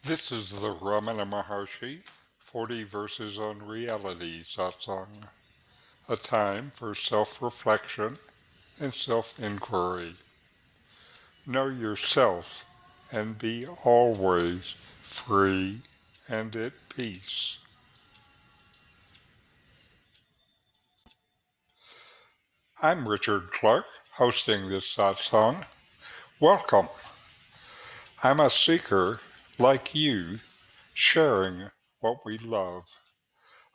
This is the Ramana Maharshi 40 Verses on Reality Satsang, a time for self-reflection and self-inquiry. Know yourself and be always free and at peace. I'm Richard Clarke, hosting this satsang. Welcome. I'm a seeker like you, sharing what we love.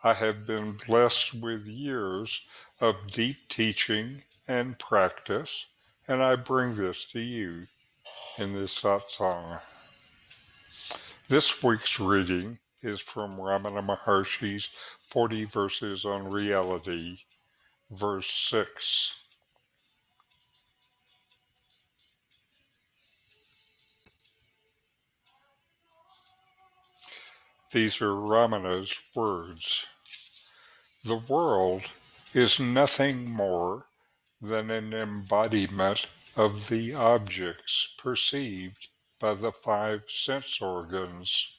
I have been blessed with years of deep teaching and practice, and I bring this to you in this satsang. This week's reading is from Ramana Maharshi's 40 Verses on Reality, verse 6. These are Ramana's words. The world is nothing more than an embodiment of the objects perceived by the five sense organs.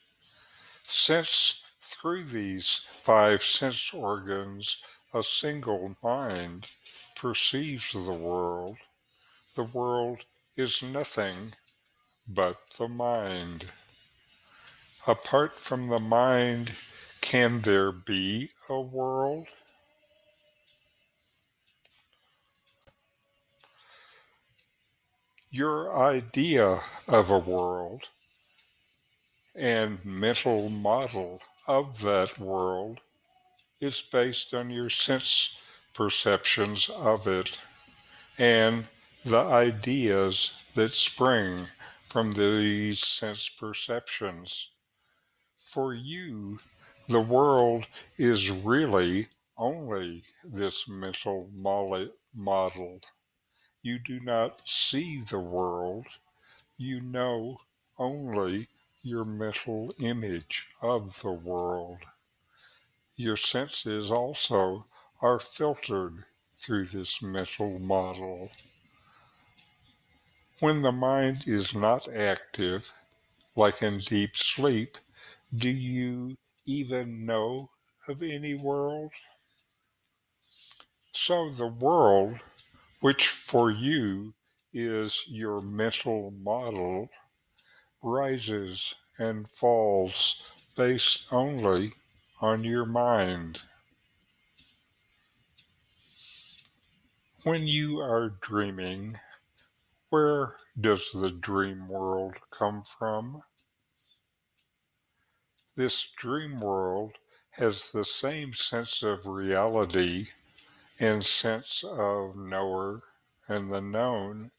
Since through these five sense organs a single mind perceives the world is nothing but the mind. Apart from the mind, can there be a world? Your idea of a world and mental model of that world is based on your sense perceptions of it and the ideas that spring from these sense perceptions. For you, the world is really only this mental model. You do not see the world, you know only your mental image of the world. Your senses also are filtered through this mental model. When the mind is not active, like in deep sleep, do you even know of any world? So the world, which for you is your mental model, rises and falls based only on your mind. When you are dreaming, where does the dream world come from? This dream world has the same sense of reality and sense of knower and the known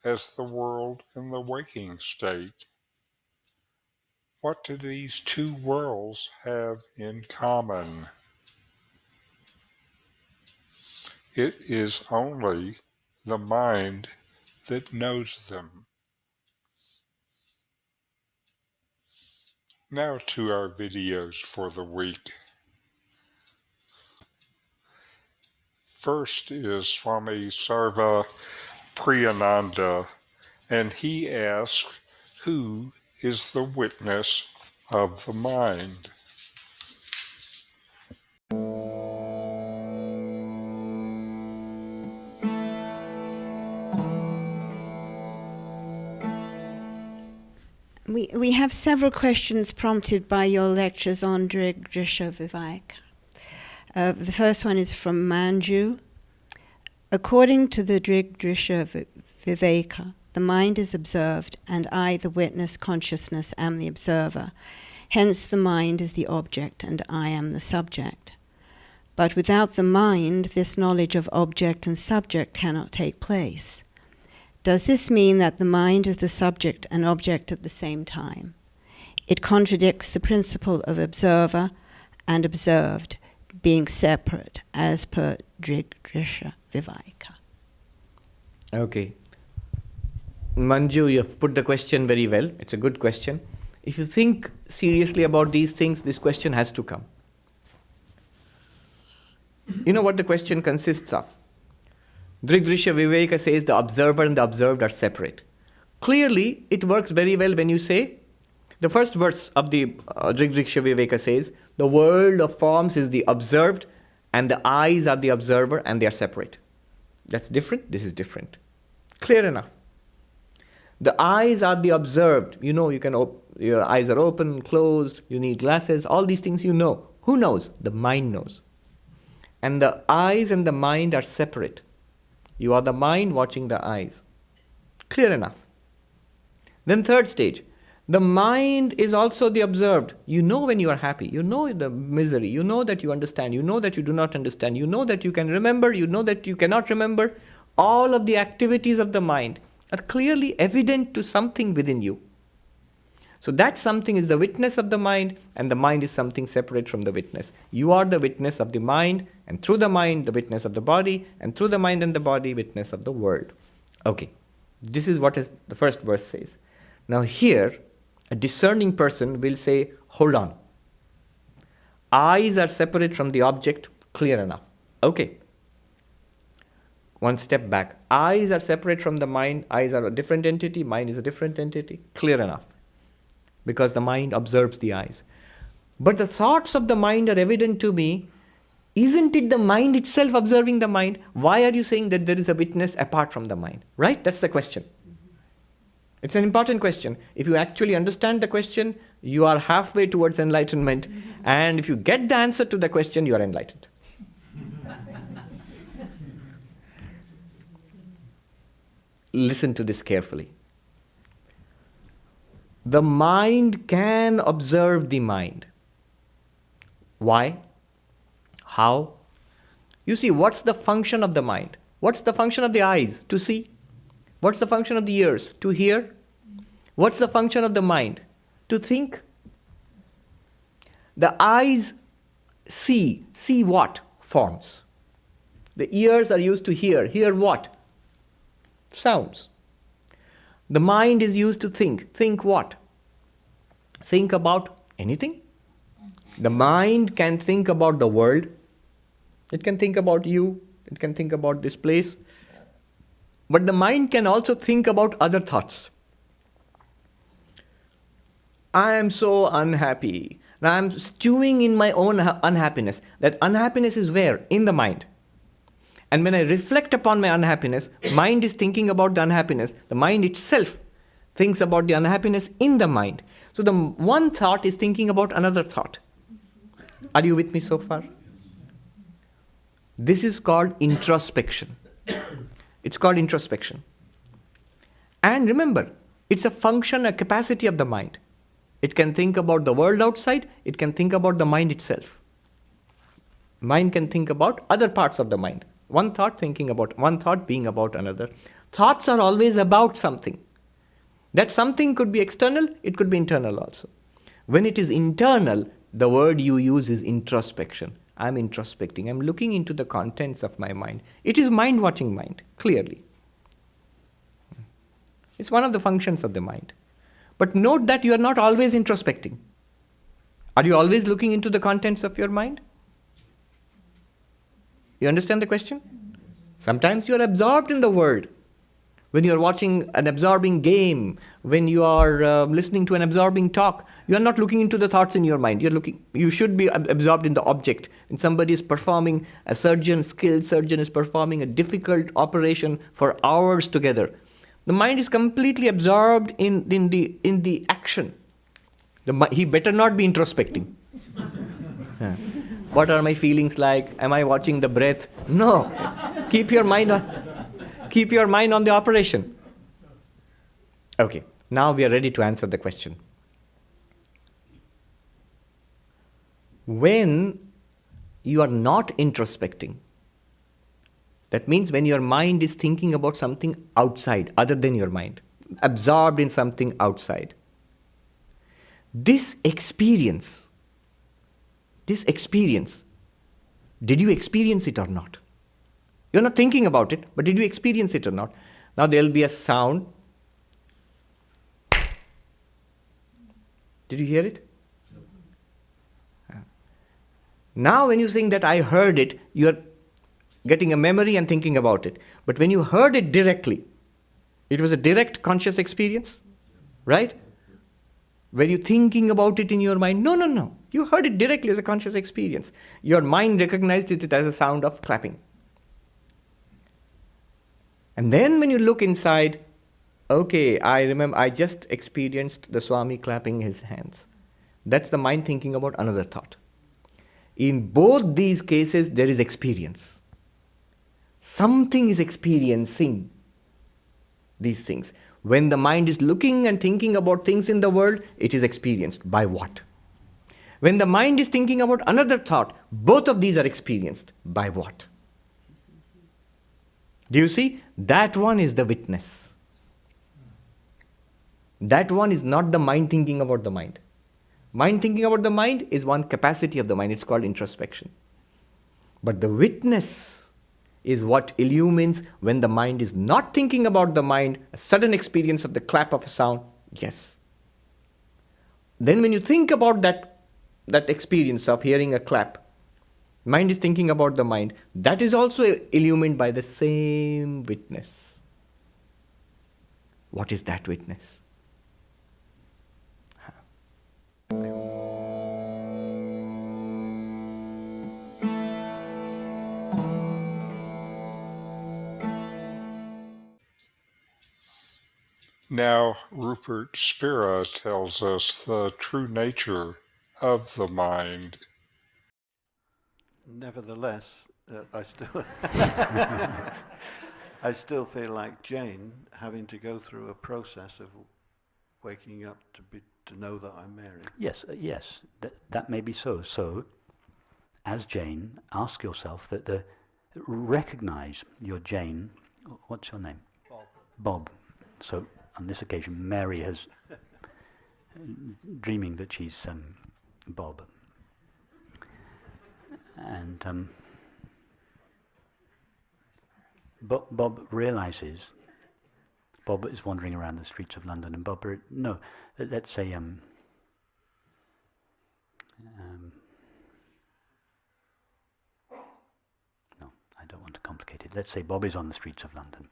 as the world in the waking state. What do these two worlds have in common? It is only the mind that knows them. Now to our videos for the week. First is Swami Sarvapriyananda, and he asks, who is the witness of the mind? We have several questions prompted by your lectures on Drisha Viveka. The first one is from Manju. According to the Drisha Viveka, the mind is observed, and I, the witness, consciousness, am the observer. Hence the mind is the object, and I am the subject. But without the mind, this knowledge of object and subject cannot take place. Does this mean that the mind is the subject and object at the same time? It contradicts the principle of observer and observed being separate as per Drisha Viveka. Okay. Manju, you have put the question very well. It's a good question. If you think seriously about these things, this question has to come. You know what the question consists of? Drisha Viveka says the observer and the observed are separate. Clearly, it works very well when you say The first verse of the Drig-Driksha Viveka says, the world of forms is the observed and the eyes are the observer and they are separate. That's different, this is different. Clear enough. The eyes are the observed. You know, your eyes are open, closed, you need glasses, all these things you know. Who knows? The mind knows. And the eyes and the mind are separate. You are the mind watching the eyes. Clear enough. Then third stage. The mind is also the observed. You know when you are happy. You know the misery. You know that you understand. You know that you do not understand. You know that you can remember. You know that you cannot remember. All of the activities of the mind are clearly evident to something within you. So that something is the witness of the mind, and the mind is something separate from the witness. You are the witness of the mind, and through the mind, the witness of the body, and through the mind and the body, witness of the world. Okay, this is what the first verse says. Now here, a discerning person will say, hold on. Eyes are separate from the object, clear enough. Okay. One step back. Eyes are separate from the mind. Eyes are a different entity. Mind is a different entity. Clear enough. Because the mind observes the eyes. But the thoughts of the mind are evident to me. Isn't it the mind itself observing the mind? Why are you saying that there is a witness apart from the mind? Right? That's the question. It's an important question. If you actually understand the question, you are halfway towards enlightenment. And if you get the answer to the question, you are enlightened. Listen to this carefully. The mind can observe the mind. Why? How? You see, what's the function of the mind? What's the function of the eyes? To see. What's the function of the ears? To hear. What's the function of the mind? To think. The eyes see. See what? Forms. The ears are used to hear. Hear what? Sounds. The mind is used to think. Think what? Think about anything. The mind can think about the world. It can think about you. It can think about this place. But the mind can also think about other thoughts. I am so unhappy. Now I am stewing in my own unhappiness. That unhappiness is where? In the mind. And when I reflect upon my unhappiness, mind is thinking about the unhappiness. The mind itself thinks about the unhappiness in the mind. So the one thought is thinking about another thought. Are you with me so far? This is called introspection. It's called introspection. And remember, it's a function, a capacity of the mind. It can think about the world outside. It can think about the mind itself. Mind can think about other parts of the mind. One thought thinking about one thought being about another. Thoughts are always about something. That something could be external, it could be internal also. When it is internal, the word you use is introspection. I'm introspecting. I'm looking into the contents of my mind. It is mind watching mind, clearly. It's one of the functions of the mind. But note that you are not always introspecting. Are you always looking into the contents of your mind? You understand the question? Sometimes you are absorbed in the world. When you are watching an absorbing game, when you are listening to an absorbing talk, you are not looking into the thoughts in your mind. You should be absorbed in the object. When somebody is performing, skilled surgeon is performing a difficult operation for hours together. The mind is completely absorbed in the action. He better not be introspecting. What are my feelings like? Am I watching the breath? No. Keep your mind on the operation. Okay, now we are ready to answer the question. When you are not introspecting, that means when your mind is thinking about something outside, other than your mind, absorbed in something outside. This experience, did you experience it or not? You're not thinking about it, but did you experience it or not? Now there'll be a sound. Did you hear it? Now when you think that I heard it, you're getting a memory and thinking about it. But when you heard it directly, it was a direct conscious experience, right? Were you thinking about it in your mind? No, no, no. You heard it directly as a conscious experience. Your mind recognized it as a sound of clapping. And then when you look inside, okay, I remember I just experienced the Swami clapping his hands. That's the mind thinking about another thought. In both these cases, there is experience. Something is experiencing these things. When the mind is looking and thinking about things in the world, it is experienced. By what? When the mind is thinking about another thought, both of these are experienced. By what? Do you see? That one is the witness. That one is not the mind thinking about the mind. Mind thinking about the mind is one capacity of the mind. It's called introspection. But the witness is what illumines when the mind is not thinking about the mind, a sudden experience of the clap of a sound, yes. Then when you think about that experience of hearing a clap, mind is thinking about the mind, that is also illumined by the same witness. What is that witness? Now, Rupert, Spira tells us the true nature of the mind. Nevertheless, I still feel like Jane having to go through a process of waking up to know that I'm Mary. Yes, that may be so. So, as Jane, ask yourself recognize you're Jane. What's your name? Bob. So, on this occasion, Mary has dreaming that she's Bob. And Bob realizes, Bob is wandering around the streets of London, and let's say no, I don't want to complicate it. Let's say Bob is on the streets of London.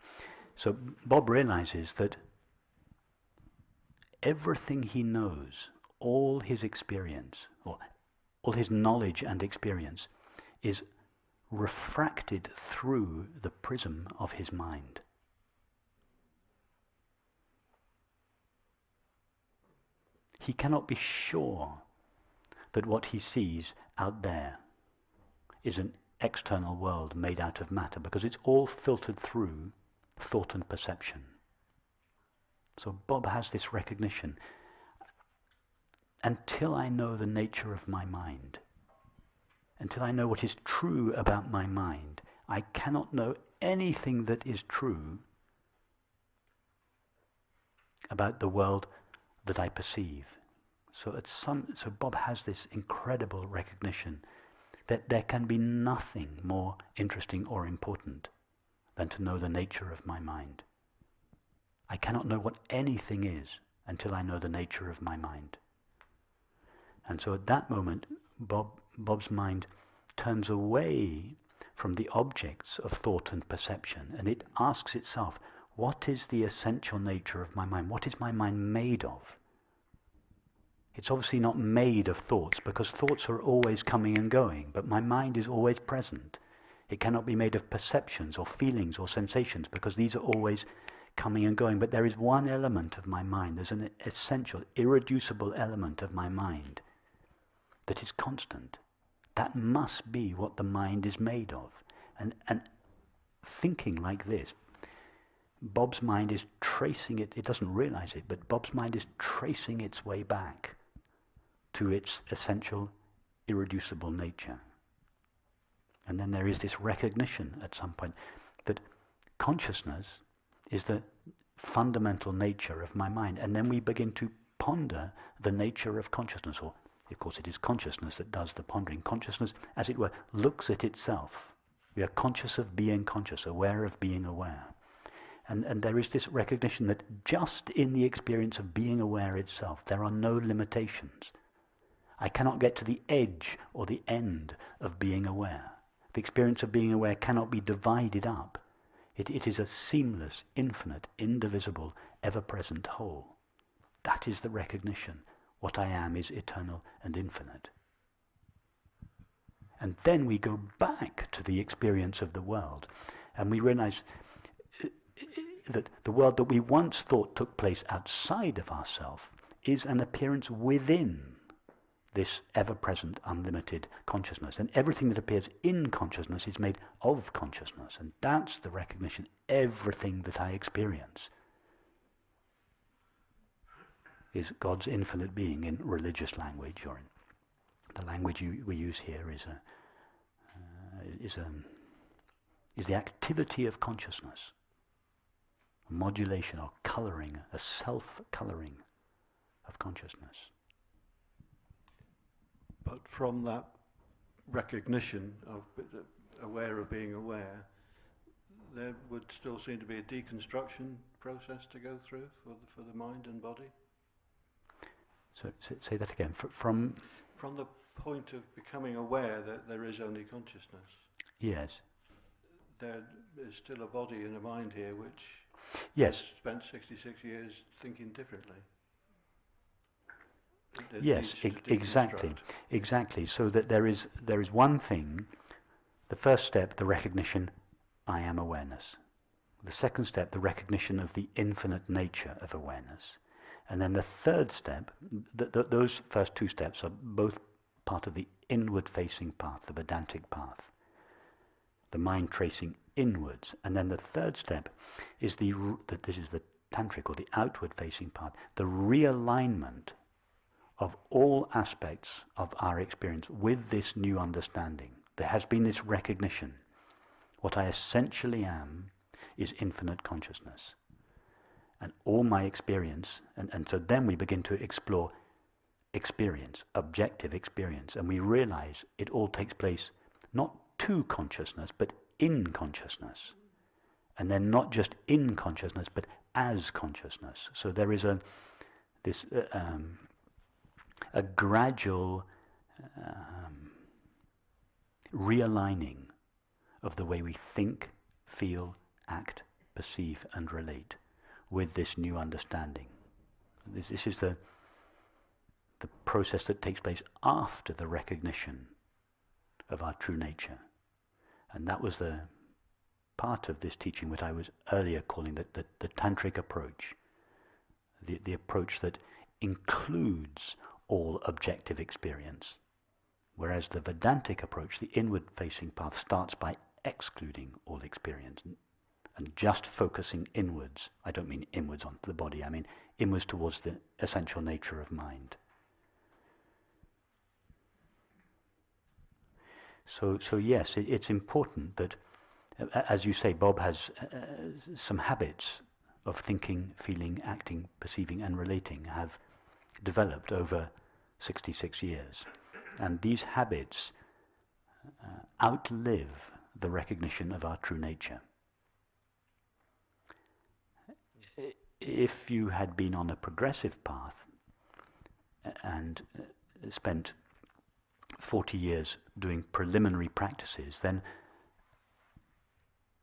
So Bob realizes that everything he knows, all his experience, or all his knowledge and experience, is refracted through the prism of his mind. He cannot be sure that what he sees out there is an external world made out of matter, because it's all filtered through thought and perception. So Bob has this recognition. Until I know the nature of my mind, until I know what is true about my mind, I cannot know anything that is true about the world that I perceive. So Bob has this incredible recognition that there can be nothing more interesting or important than to know the nature of my mind. I cannot know what anything is until I know the nature of my mind. And so at that moment, Bob's mind turns away from the objects of thought and perception, and it asks itself, what is the essential nature of my mind? What is my mind made of? It's obviously not made of thoughts, because thoughts are always coming and going, but my mind is always present. It cannot be made of perceptions or feelings or sensations, because these are always coming and going. But there is one element of my mind, there's an essential, irreducible element of my mind that is constant. That must be what the mind is made of. And thinking like this, Bob's mind is tracing it doesn't realize it, but Bob's mind is tracing its way back to its essential, irreducible nature. And then there is this recognition at some point that consciousness is the fundamental nature of my mind. And then we begin to ponder the nature of consciousness, or of course it is consciousness that does the pondering. Consciousness, as it were, looks at itself. We are conscious of being conscious, aware of being aware. And there is this recognition that just in the experience of being aware itself, there are no limitations. I cannot get to the edge or the end of being aware. The experience of being aware cannot be divided up. It is a seamless, infinite, indivisible, ever-present whole. That is the recognition. What I am is eternal and infinite. And then we go back to the experience of the world, and we realize that the world that we once thought took place outside of ourselves is an appearance within this ever-present, unlimited consciousness. And everything that appears in consciousness is made of consciousness. And that's the recognition. Everything that I experience is God's infinite being in religious language, or in the language we use here is the activity of consciousness, a modulation or colouring, a self-colouring of consciousness. But from that recognition of aware of being aware, there would still seem to be a deconstruction process to go through for the mind and body. So say that again. From the point of becoming aware that there is only consciousness, yes, there is still a body and a mind here which yes, spent 66 years thinking differently. It yes, needs to exactly, deconstruct. exactly. So that there is one thing. The first step, the recognition, I am awareness. The second step, the recognition of the infinite nature of awareness. And then the third step, those first two steps are both part of the inward-facing path, the Vedantic path, the mind tracing inwards. And then the third step is this is the Tantric, or the outward-facing path, the realignment of all aspects of our experience with this new understanding. There has been this recognition. What I essentially am is infinite consciousness. And all my experience, and so then we begin to explore experience, objective experience, and we realize it all takes place not to consciousness, but in consciousness. And then not just in consciousness, but as consciousness. So there is a gradual realigning of the way we think, feel, act, perceive, and relate with this new understanding. This is the process that takes place after the recognition of our true nature. And that was the part of this teaching which I was earlier calling the Tantric approach, the approach that includes all objective experience, whereas the Vedantic approach, the inward-facing path, starts by excluding all experience and just focusing inwards. I don't mean inwards onto the body, I mean inwards towards the essential nature of mind. So yes, it's important that, as you say, Bob has some habits of thinking, feeling, acting, perceiving and relating have developed over 66 years. And these habits outlive the recognition of our true nature. If you had been on a progressive path and spent 40 years doing preliminary practices, then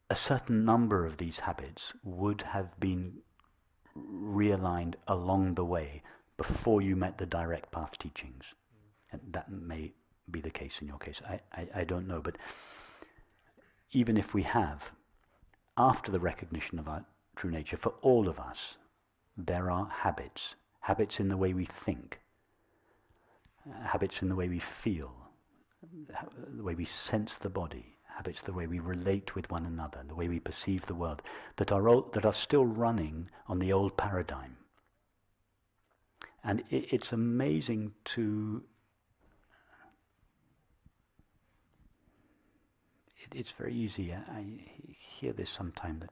a certain number of these habits would have been realigned along the way before you met the direct path teachings. And that may be the case in your case. I don't know, but even if we have, after the recognition of our true nature, for all of us, there are habits in the way we think, habits in the way we feel, the way we sense the body, habits the way we relate with one another, the way we perceive the world, that are still running on the old paradigm. And it's amazing to... It's very easy. I hear this sometime that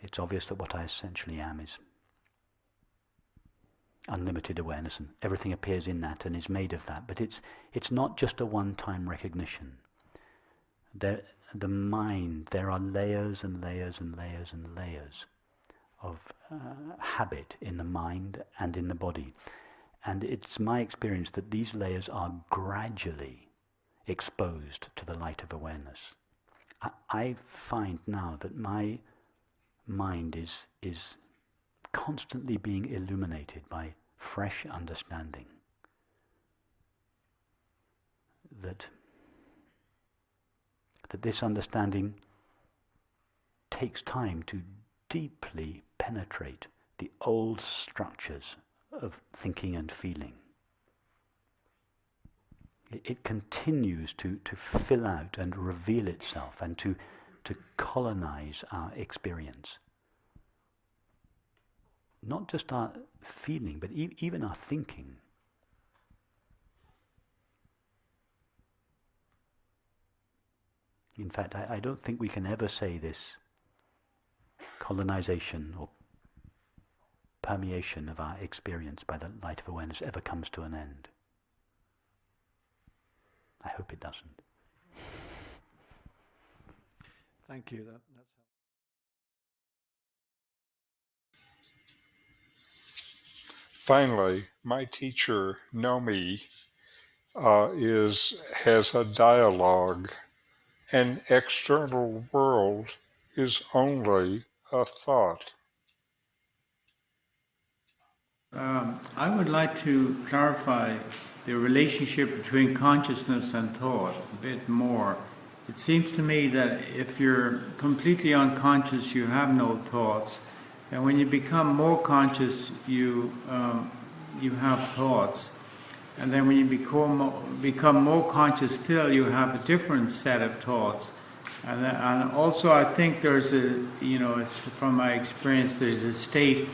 it's obvious that what I essentially am is unlimited awareness, and everything appears in that and is made of that. But it's not just a one-time recognition. The mind, there are layers and layers and layers and layers of habit in the mind and in the body. And it's my experience that these layers are gradually exposed to the light of awareness. I find now that my mind is constantly being illuminated by fresh understanding. That this understanding takes time to deeply penetrate the old structures of thinking and feeling. It continues to fill out and reveal itself and to colonize our experience. Not just our feeling, but even our thinking. In fact, I don't think we can ever say this colonization or permeation of our experience by the light of awareness ever comes to an end. I hope it doesn't. Thank you. That's Finally, my teacher, Nome, has a dialogue. An external world is only a thought. I would like to clarify the relationship between consciousness and thought a bit more. It seems to me that if you're completely unconscious, you have no thoughts, and when you become more conscious, you have thoughts, and then when you become more conscious still, you have a different set of thoughts. And also, I think there's it's from my experience, there's a state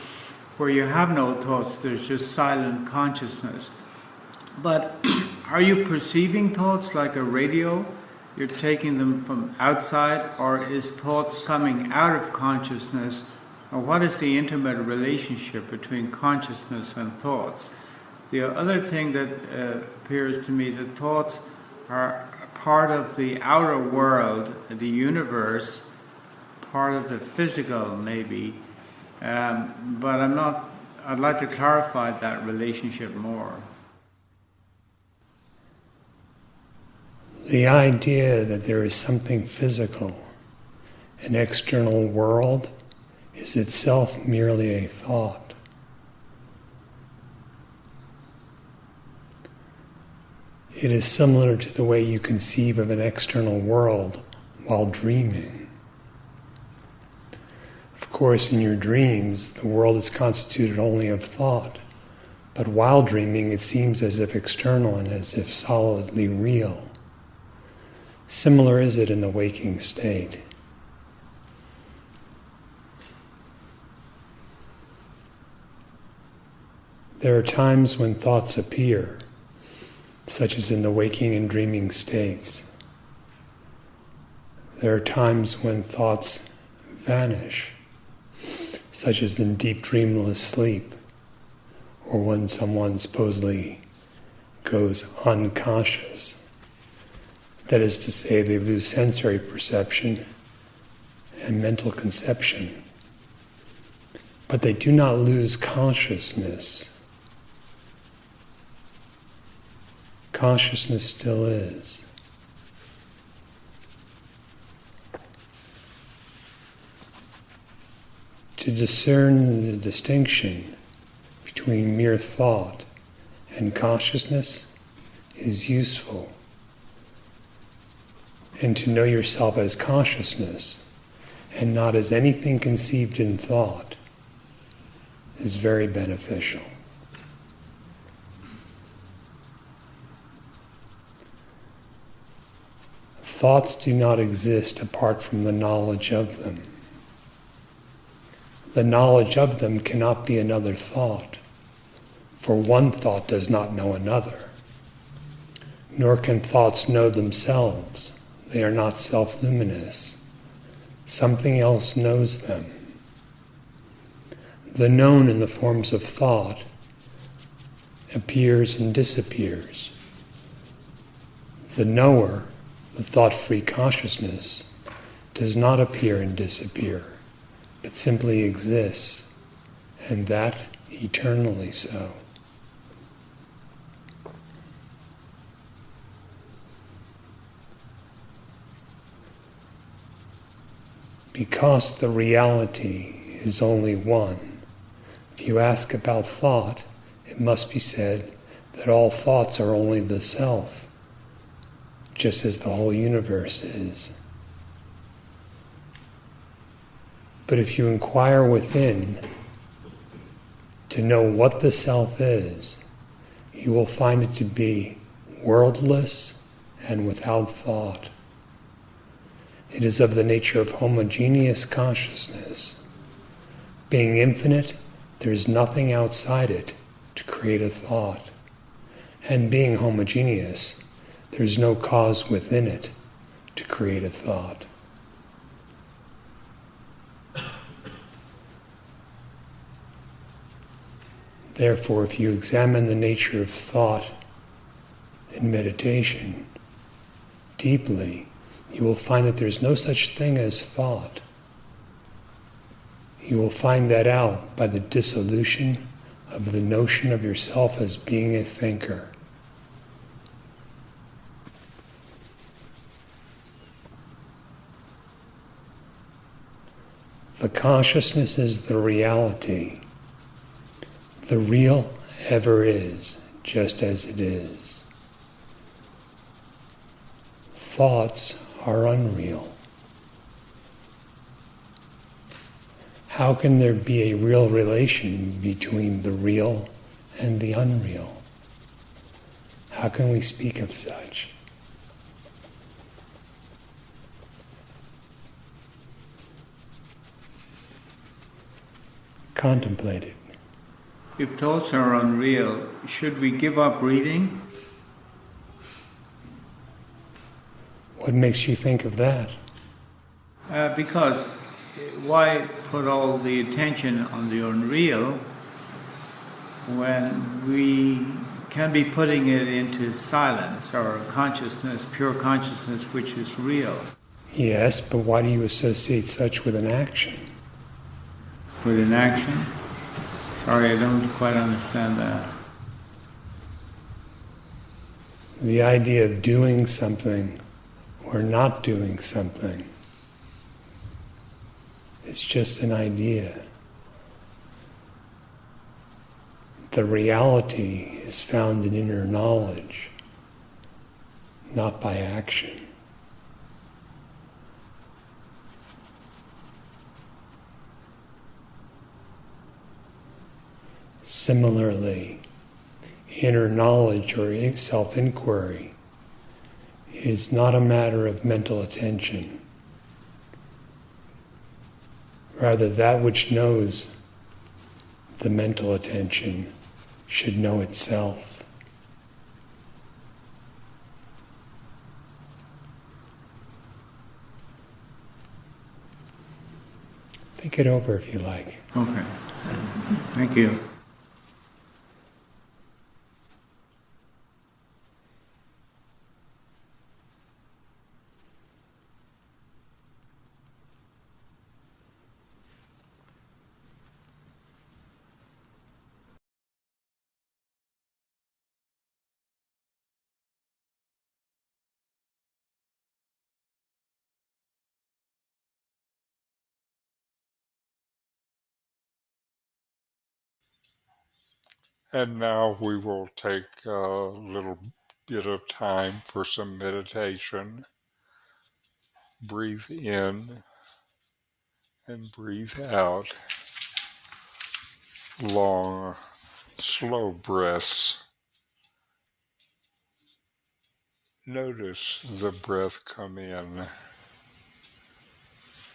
where you have no thoughts, there's just silent consciousness. But are you perceiving thoughts like a radio? You're taking them from outside, or is thoughts coming out of consciousness? Or what is the intimate relationship between consciousness and thoughts? The other thing that appears to me, that thoughts are part of the outer world, the universe, part of the physical maybe, but I'd like to clarify that relationship more. The idea that there is something physical, an external world, is itself merely a thought. It is similar to the way you conceive of an external world while dreaming. Of course, in your dreams, the world is constituted only of thought, but while dreaming, it seems as if external and as if solidly real. Similar is it in the waking state. There are times when thoughts appear, such as in the waking and dreaming states. There are times when thoughts vanish, such as in deep dreamless sleep, or when someone supposedly goes unconscious. That is to say, they lose sensory perception and mental conception, but they do not lose consciousness. Consciousness still is. To discern the distinction between mere thought and consciousness is useful. And to know yourself as consciousness and not as anything conceived in thought is very beneficial. Thoughts do not exist apart from the knowledge of them. The knowledge of them cannot be another thought, for one thought does not know another. Nor can thoughts know themselves. They are not self-luminous. Something else knows them. The known in the forms of thought appears and disappears. The knower, the thought-free consciousness, does not appear and disappear, but simply exists, and that eternally so. Because the reality is only one, If you ask about thought, it must be said that all thoughts are only the self, just as the whole universe is. But if you inquire within to know what the self is, you will find it to be worldless and without thought. It is of the nature of homogeneous consciousness. Being infinite, there is nothing outside it to create a thought. And being homogeneous, there is no cause within it to create a thought. Therefore, if you examine the nature of thought in meditation deeply, you will find that there is no such thing as thought. You will find that out by the dissolution of the notion of yourself as being a thinker. The consciousness is the reality. The real ever is, just as it is. Thoughts are unreal. How can there be a real relation between the real and the unreal? How can we speak of such? Contemplate it. If thoughts are unreal, should we give up reading? What makes you think of that? Because why put all the attention on the unreal when we can be putting it into silence or consciousness, pure consciousness, which is real? Yes, but why do you associate such with an action? With an action? Sorry, I don't quite understand that. The idea of doing something or not doing something is just an idea. The reality is found in inner knowledge, not by action. Similarly, inner knowledge or self-inquiry is not a matter of mental attention. Rather, that which knows the mental attention should know itself. Think it over if you like. Okay. Thank you. And now we will take a little bit of time for some meditation. Breathe in and breathe out. Long, slow breaths. Notice the breath come in,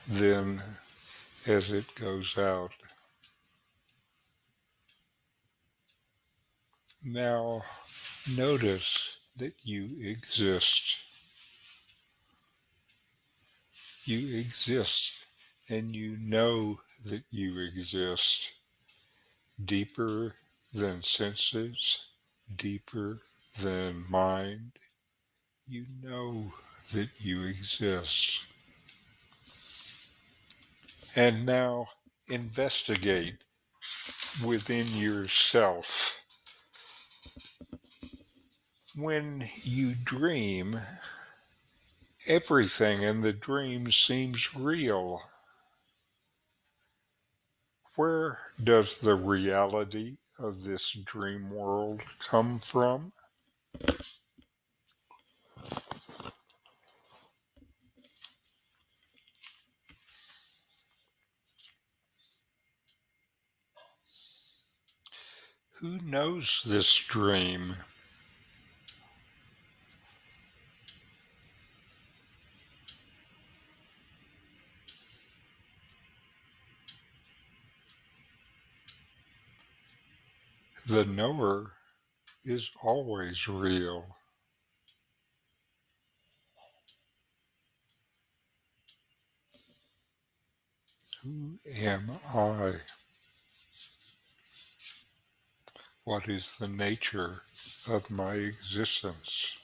then as it goes out. Now notice that you exist. You exist, and you know that you exist. Deeper than senses, deeper than mind, you know that you exist. And now investigate within yourself. When you dream, everything in the dream seems real. Where does the reality of this dream world come from? Who knows this dream? The knower is always real. Who am I? What is the nature of my existence?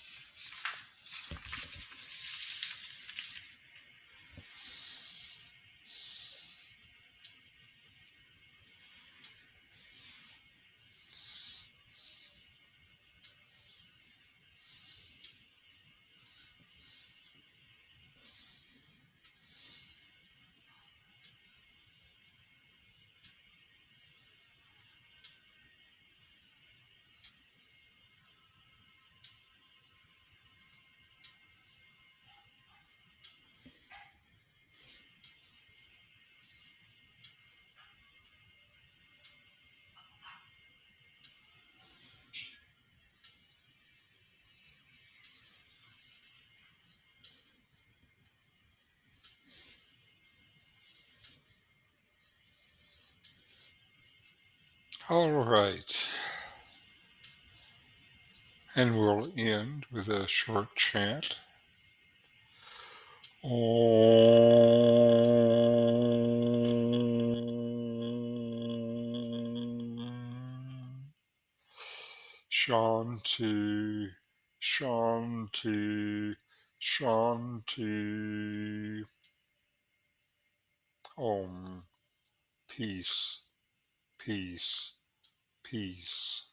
All right. And we'll end with a short chant. Om Shanti, Shanti, Shanti. Om. Peace, peace, peace.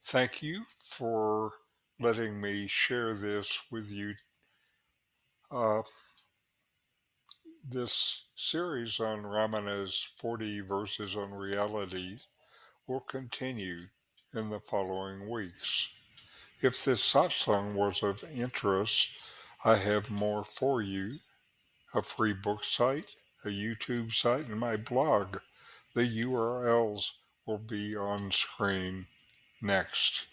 Thank you for letting me share this with you. This series on Ramana's 40 verses on reality will continue in the following weeks. If this satsang was of interest, I have more for you: a free book site, a YouTube site, and my blog. The URLs will be on screen next.